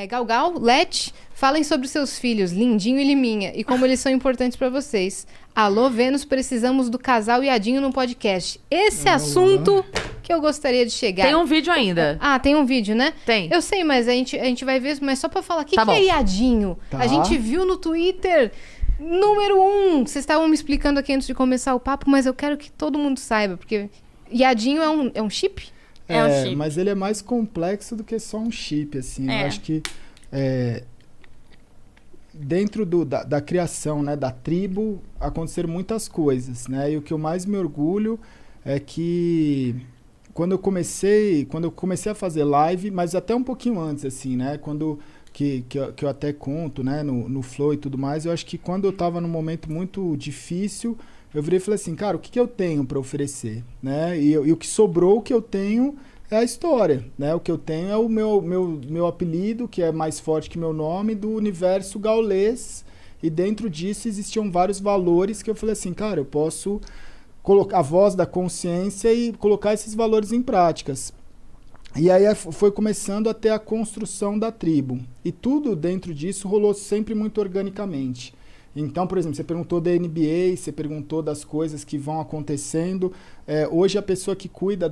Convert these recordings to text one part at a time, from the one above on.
Galgal, Let, falem sobre seus filhos, Lindinho e Liminha, e como eles são importantes pra vocês. Alô, Vênus, precisamos do casal Iadinho no podcast. Esse assunto que eu gostaria de chegar. Tem um vídeo ainda. Ah, tem um vídeo, né? Tem. Eu sei, mas a gente vai ver, mas só pra falar, o que Tá que é bom. Iadinho? Tá. A gente viu no Twitter, número 1. Vocês estavam me explicando aqui antes de começar o papo, mas eu quero que todo mundo saiba, porque Iadinho é um chip? É um chip. Mas ele é mais complexo do que só um chip, assim. É. Eu acho que dentro da criação, né, da tribo, aconteceram muitas coisas, né? E o que eu mais me orgulho é que quando eu comecei a fazer live, mas até um pouquinho antes, assim, né? Que eu até conto, né, no Flow e tudo mais, eu acho que quando eu tava num momento muito difícil, eu virei e falei assim, cara, o que eu tenho para oferecer, né? E o que sobrou, o que eu tenho é a história, né? O que eu tenho é o meu apelido, que é mais forte que meu nome, do universo gaulês, e dentro disso existiam vários valores que eu falei assim, cara, eu posso colocar a voz da consciência e colocar esses valores em práticas. E aí foi começando a ter a construção da tribo. E tudo dentro disso rolou sempre muito organicamente. Então, por exemplo, você perguntou da NBA, você perguntou das coisas que vão acontecendo. Hoje a pessoa que cuida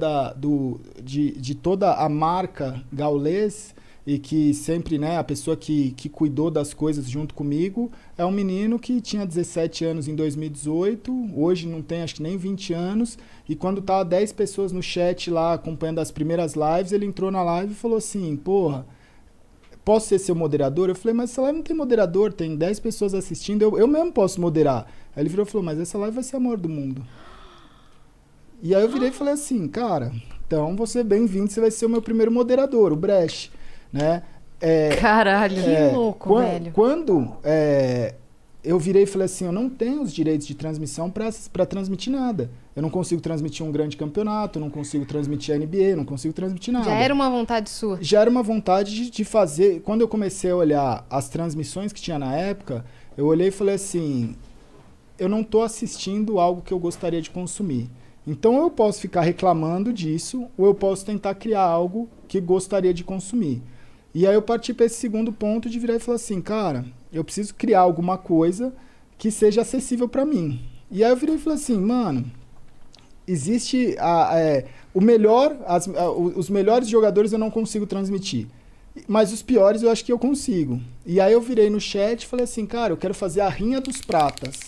de toda a marca Gaulês e que sempre, né, a pessoa que cuidou das coisas junto comigo é um menino que tinha 17 anos em 2018, hoje não tem acho que nem 20 anos, e quando tava 10 pessoas no chat lá acompanhando as primeiras lives, ele entrou na live e falou assim, porra, posso ser seu moderador? Eu falei, mas essa live não tem moderador, tem 10 pessoas assistindo, eu mesmo posso moderar. Aí ele virou e falou, mas essa live vai ser a maior do mundo. E aí eu virei e falei assim, cara, então você é bem-vindo, você vai ser o meu primeiro moderador, o Brecht, né? Caralho. Que louco, velho. Quando eu virei e falei assim, eu não tenho os direitos de transmissão para transmitir nada. Eu não consigo transmitir um grande campeonato, eu não consigo transmitir a NBA, eu não consigo transmitir nada. Já era uma vontade sua? Já era uma vontade de fazer. Quando eu comecei a olhar as transmissões que tinha na época, eu olhei e falei assim, eu não estou assistindo algo que eu gostaria de consumir. Então eu posso ficar reclamando disso, ou eu posso tentar criar algo que gostaria de consumir. E aí eu parti para esse segundo ponto de virar e falar assim, cara, eu preciso criar alguma coisa que seja acessível para mim. E aí eu virei e falei assim, mano, existe os melhores jogadores eu não consigo transmitir, mas os piores eu acho que eu consigo. E aí eu virei no chat e falei assim, cara, eu quero fazer a rinha dos pratas.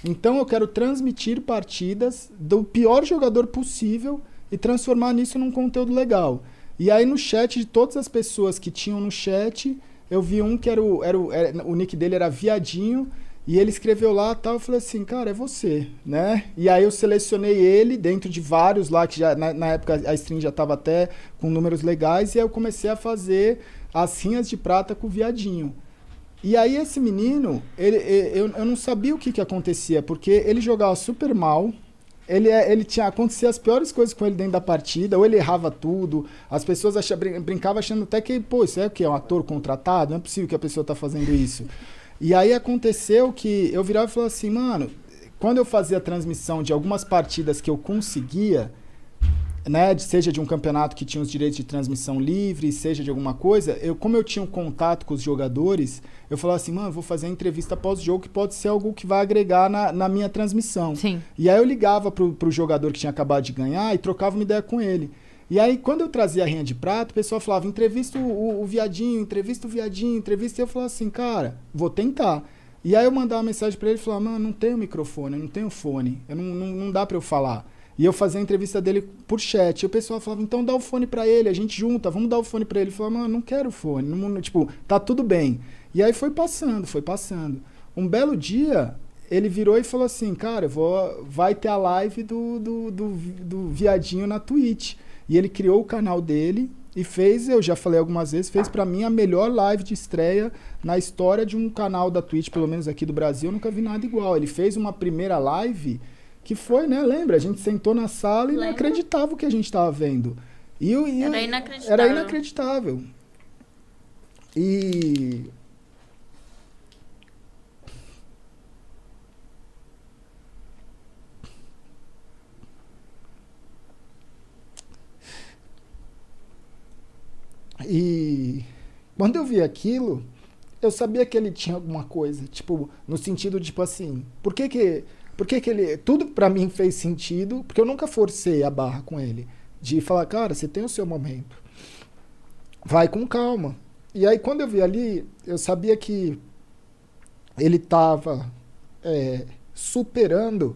Então eu quero transmitir partidas do pior jogador possível e transformar nisso num conteúdo legal. E aí no chat, de todas as pessoas que tinham no chat, eu vi um que o nick dele era Viadinho, e ele escreveu lá tal, eu falei assim, cara, é você, né? E aí eu selecionei ele dentro de vários lá, que já na época a stream já estava até com números legais, e aí eu comecei a fazer as rinhas de prata com o Viadinho. E aí esse menino, eu não sabia o que acontecia, porque ele jogava super mal, acontecia as piores coisas com ele dentro da partida, ou ele errava tudo, as pessoas brincavam achando até que, pô, isso é o quê? É um ator contratado? Não é possível que a pessoa tá fazendo isso. E aí aconteceu que eu virava e falava assim, mano, quando eu fazia a transmissão de algumas partidas que eu conseguia, né, seja de um campeonato que tinha os direitos de transmissão livre, seja de alguma coisa, como eu tinha um contato com os jogadores, eu falava assim, mano, eu vou fazer a entrevista pós-jogo que pode ser algo que vai agregar na minha transmissão. Sim. E aí eu ligava pro jogador que tinha acabado de ganhar e trocava uma ideia com ele. E aí, quando eu trazia a rinha de prata, o pessoal falava, entrevista o Viadinho, entrevista o Viadinho, entrevista, e eu falava assim, cara, vou tentar. E aí eu mandava uma mensagem pra ele e falava, mano, não tenho microfone, eu não tenho fone, não dá pra eu falar. E eu fazia a entrevista dele por chat. E o pessoal falava, então dá o fone pra ele, a gente junta, vamos dar o fone pra ele. Ele falava, mano, não quero fone, tipo, tá tudo bem. E aí foi passando. Um belo dia, ele virou e falou assim, cara, vai ter a live do Viadinho na Twitch. E ele criou o canal dele e fez, eu já falei algumas vezes, fez pra mim a melhor live de estreia na história de um canal da Twitch, pelo menos aqui do Brasil, eu nunca vi nada igual. Ele fez uma primeira live que foi, né, lembra? A gente sentou na sala e não acreditava o que a gente estava vendo. Era inacreditável. Era inacreditável. E... Quando eu vi aquilo, eu sabia que ele tinha alguma coisa, tipo, no sentido de, tipo assim, por que que ele... Tudo pra mim fez sentido, porque eu nunca forcei a barra com ele. De falar, cara, você tem o seu momento. Vai com calma. E aí, quando eu vi ali, eu sabia que ele tava superando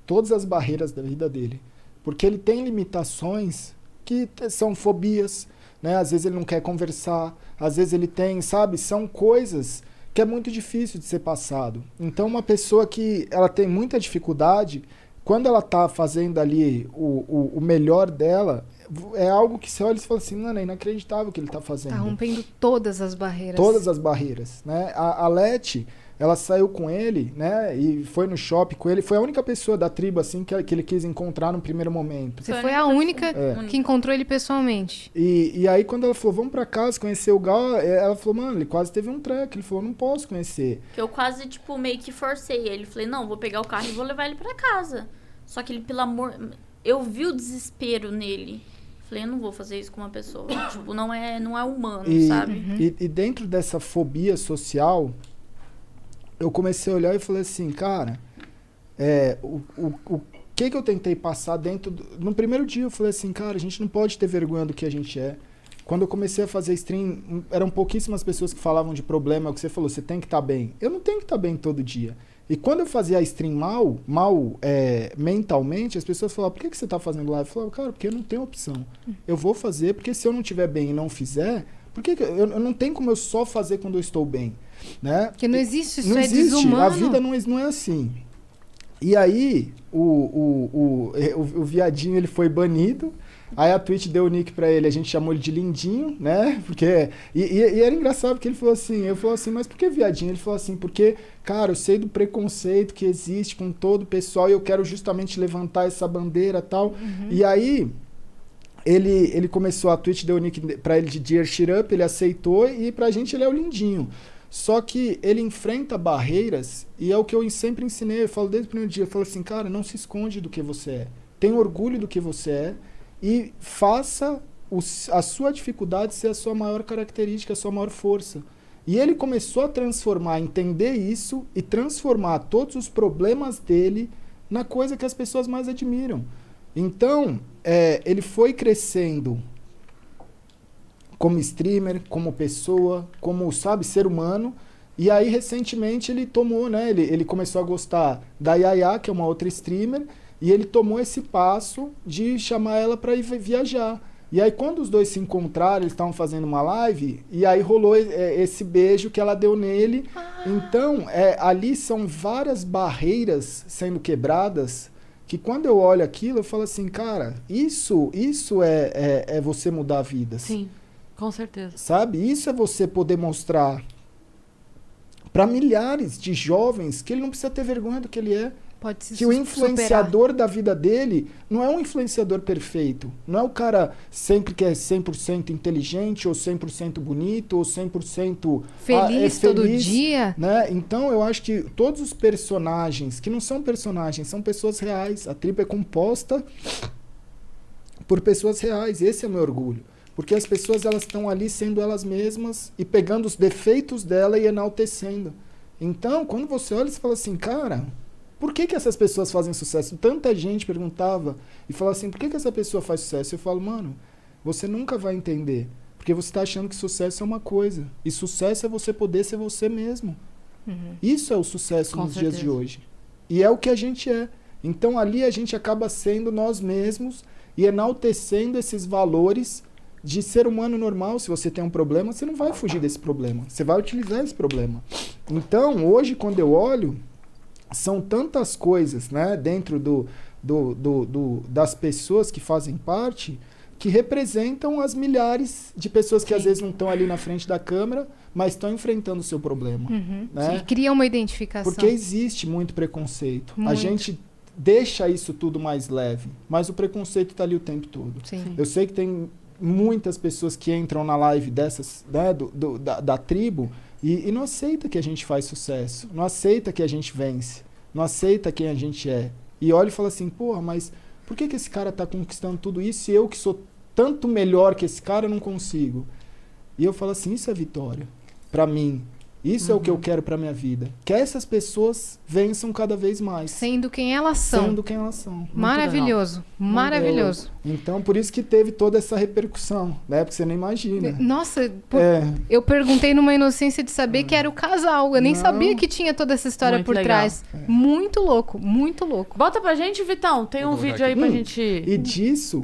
todas as barreiras da vida dele. Porque ele tem limitações que são fobias, né? Às vezes ele não quer conversar, às vezes ele tem, sabe? São coisas que é muito difícil de ser passado. Então, uma pessoa que ela tem muita dificuldade, quando ela tá fazendo ali o melhor dela, é algo que você olha e fala assim, mano, é inacreditável o que ele tá fazendo. Tá rompendo todas as barreiras. Todas as barreiras, né? A Leti, ela saiu com ele, né? E foi no shopping com ele. Foi a única pessoa da tribo, assim, que ele quis encontrar no primeiro momento. Você foi a única que encontrou ele pessoalmente. E aí, quando ela falou, vamos pra casa conhecer o Gal, ela falou, mano, ele quase teve um treco. Ele falou, não posso conhecer. Que eu quase, tipo, meio que forcei ele. Falei, não, vou pegar o carro e vou levar ele pra casa. Só que ele, pelo amor... Eu vi o desespero nele. Falei, eu não vou fazer isso com uma pessoa. Tipo, não é humano, sabe? E dentro dessa fobia social... Eu comecei a olhar e falei assim, cara, o que eu tentei passar dentro... No primeiro dia eu falei assim, cara, a gente não pode ter vergonha do que a gente é. Quando eu comecei a fazer stream, eram pouquíssimas pessoas que falavam de problema, é o que você falou, você tem que estar bem. Eu não tenho que estar bem todo dia. E quando eu fazia a stream mal mentalmente, as pessoas falavam, por que você está fazendo live? Eu falava, cara, porque eu não tenho opção. Eu vou fazer, porque se eu não estiver bem e não fizer, porque eu não tenho como eu só fazer quando eu estou bem. Né? Porque não existe, isso não é existe. desumano. A vida não é assim. E aí, o viadinho ele foi banido. Aí a Twitch deu o nick pra ele, a gente chamou ele de Lindinho, né? Porque, e era engraçado porque ele falou assim, eu falei assim, mas por que viadinho? Ele falou assim, porque, cara, eu sei do preconceito que existe com todo o pessoal e eu quero justamente levantar essa bandeira e tal. E aí... Ele começou, a Twitch deu o nick pra ele de Dear Shit Up, ele aceitou e pra gente ele é o Lindinho. Só que ele enfrenta barreiras e é o que eu sempre ensinei, eu falo desde o primeiro dia, eu falo assim, cara, não se esconde do que você é. Tenha orgulho do que você é e faça a sua dificuldade ser a sua maior característica, a sua maior força. E ele começou a transformar, entender isso e transformar todos os problemas dele na coisa que as pessoas mais admiram. Então, ele foi crescendo como streamer, como pessoa, como, sabe, ser humano. E aí, recentemente, ele tomou, né? Ele começou a gostar da Yaya, que é uma outra streamer, e ele tomou esse passo de chamar ela para ir viajar. E aí, quando os dois se encontraram, eles estavam fazendo uma live, e aí rolou esse beijo que ela deu nele. Então, ali são várias barreiras sendo quebradas, que quando eu olho aquilo, eu falo assim, cara, isso é você mudar vidas. Sim, com certeza. Sabe? Isso é você poder mostrar para milhares de jovens que ele não precisa ter vergonha do que ele é. Pode se que o influenciador da vida dele não é um influenciador perfeito. Não é o cara sempre que é 100% inteligente, ou 100% bonito, ou 100% feliz todo dia. Né? Então, eu acho que todos os personagens, que não são personagens, são pessoas reais. A tribo é composta por pessoas reais. Esse é o meu orgulho. Porque as pessoas elas estão ali sendo elas mesmas e pegando os defeitos dela e enaltecendo. Então, quando você olha, você fala assim, cara... Por que essas pessoas fazem sucesso? Tanta gente perguntava e falava assim, por que essa pessoa faz sucesso? Eu falo, mano, você nunca vai entender. Porque você está achando que sucesso é uma coisa. E sucesso é você poder ser você mesmo. Isso é o sucesso nos dias de hoje. E é o que a gente é. Então ali a gente acaba sendo nós mesmos e enaltecendo esses valores de ser humano normal. Se você tem um problema, você não vai fugir desse problema. Você vai utilizar esse problema. Então, hoje, quando eu olho... São tantas coisas, né, dentro das pessoas que fazem parte que representam as milhares de pessoas que às vezes não estão ali na frente da câmera, mas estão enfrentando o seu problema. Né? E cria uma identificação. Porque existe muito preconceito. Muito. A gente deixa isso tudo mais leve, mas o preconceito está ali o tempo todo. Sim. Eu sei que tem muitas pessoas que entram na live dessas, né, da tribo, e não aceita que a gente faz sucesso, não aceita que a gente vence, não aceita quem a gente é. E olha e fala assim, porra, mas por que esse cara tá conquistando tudo isso e eu que sou tanto melhor que esse cara não consigo? E eu falo assim, isso é vitória pra mim. Isso é o que eu quero pra minha vida. Que essas pessoas vençam cada vez mais. Sendo quem elas são. Sendo quem elas são. Maravilhoso, maravilhoso. Então, por isso que teve toda essa repercussão, né? Porque você nem imagina. Nossa, eu perguntei numa inocência de saber que era o casal. Eu nem sabia que tinha toda essa história Muito por legal. trás. Muito louco, muito louco. Bota pra gente, Vitão. Tem um vídeo aí pra gente... E disso,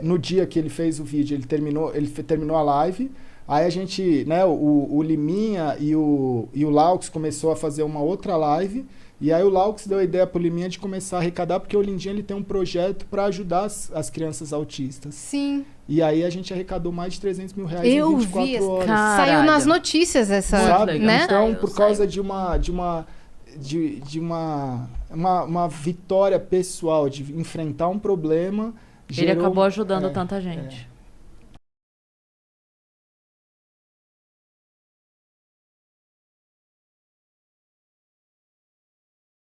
no dia que ele fez o vídeo, ele terminou a live. Aí a gente, né, o Liminha e o Laux começou a fazer uma outra live. E aí o Laux deu a ideia pro Liminha de começar a arrecadar, porque o Lindinho ele tem um projeto para ajudar as crianças autistas. Sim. E aí a gente arrecadou mais de 300 mil reais em 24 horas. Caralho. Saiu nas notícias essa, Sabe? né? Então, Saiu, por causa de uma vitória pessoal, de enfrentar um problema... Ele acabou ajudando tanta gente.